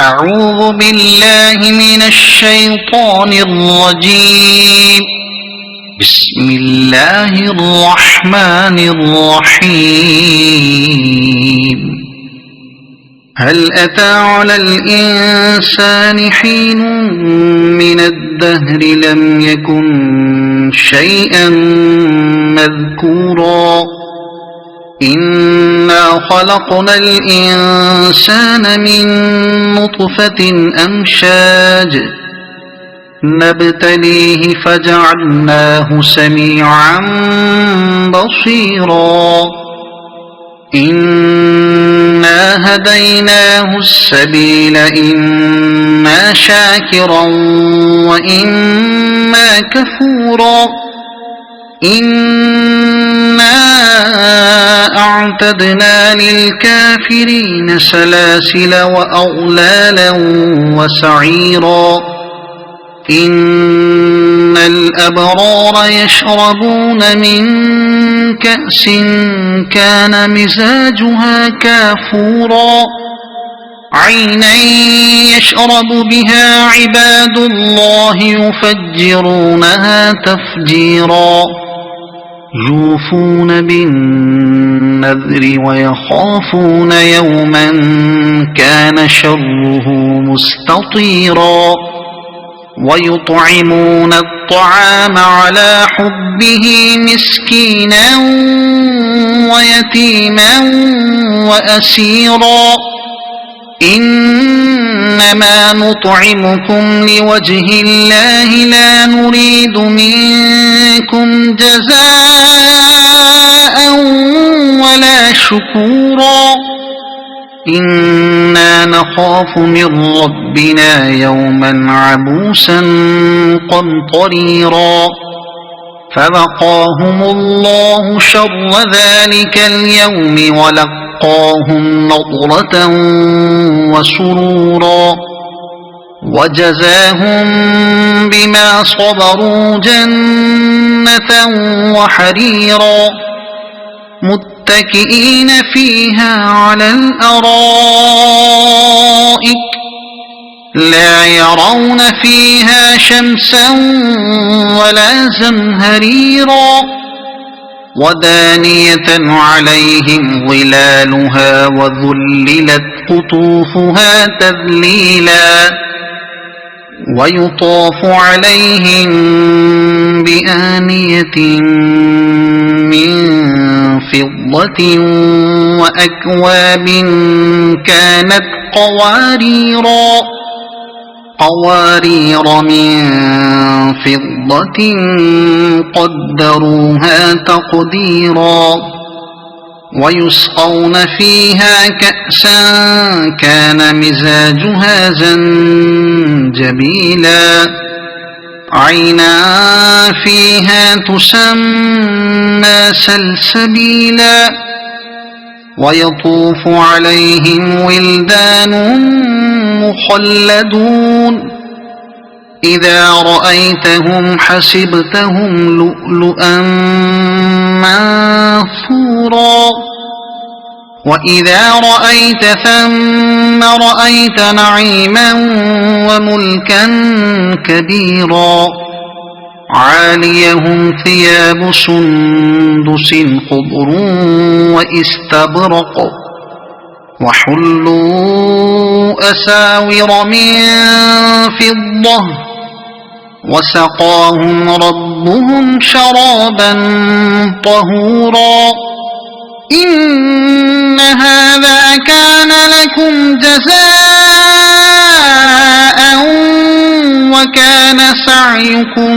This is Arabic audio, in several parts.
أعوذ بالله من الشيطان الرجيم. بسم الله الرحمن الرحيم. هل أتى على الإنسان حين من الدهر لم يكن شيئا مذكورا إنا خلقنا الإنسان من نطفة أمشاج نبتليه فجعلناه سميعا بصيرا إنا هديناه السبيل إما شاكرا وإما كفورا إنا أعتدنا للكافرين سلاسل وأغلالا وسعيرا إن الأبرار يشربون من كأس كان مزاجها كافورا عينا يشرب بها عباد الله يفجرونها تفجيرا يوفون بالنذر ويخافون يوما كان شره مستطيرا ويطعمون الطعام على حبه مسكينا ويتيما وأسيرا إنما نطعمكم لوجه الله لا نريد منكم جزاء ولا شكورا إنا نخاف من ربنا يوما عبوسا قمطريرا فوقاهم الله شر ذلك اليوم ولقاهم نضرة وسرورا وجزاهم بما صبروا جنة وحريرا متكئين فيها على الأرائك لا يرون فيها شمسا ولا زمهريرا ودانية عليهم ظلالها وذللت قطوفها تذليلا ويطاف عليهم بآنية من فضة وأكواب كانت قوارير من فضة قدروها تقديرا ويسقون فيها كأسا كان مزاجها زنجبيلا عينا فيها تسمى سلسبيلا ويطوف عليهم ولدان مخلدون إذا رأيتهم حسبتهم لؤلؤا منثورا وإذا رأيت ثم رأيت نعيما وملكا كبيرا عاليهم ثياب سندس خضر واستبرق وحلوا أساور من فضة وسقاهم ربهم شرابا طهورا إن هذا كان لكم جزاء وكان سعيكم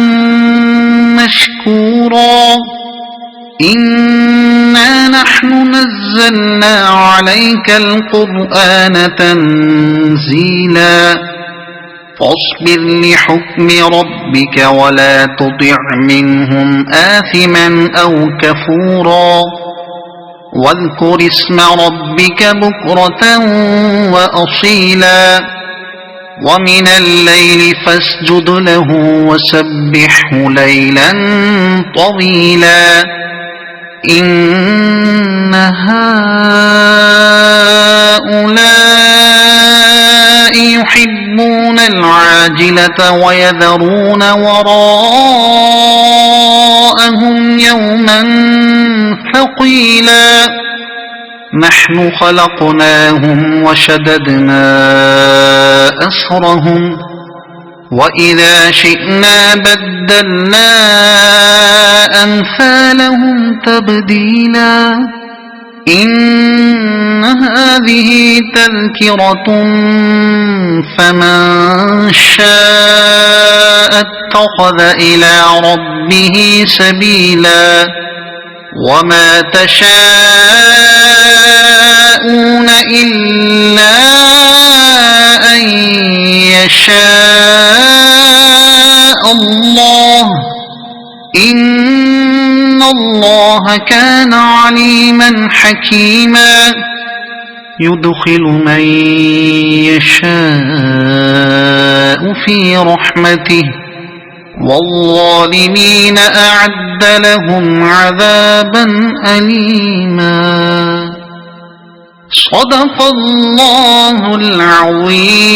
مشكورا إنا نحن نزلنا عليك القرآن تنزيلا فاصبر لحكم ربك ولا تطع منهم آثما أو كفورا واذكر اسم ربك بكرة وأصيلا ومن الليل فاسجد له وسبحه ليلا طويلا إن هؤلاء العاجلة ويذرون وراءهم يوما ثقيلا نحن خلقناهم وشددنا أسرهم وإذا شئنا بدلنا أمثالهم تبديلا إن هذه تذكرة فمن شاء اتخذ إلى ربه سبيلا وما تشاءون إلا أن يشاء الله إن الله كان عليما حكيما يدخل من يشاء في رحمته والظالمين أعد لهم عذابا أليما صدق الله العظيم.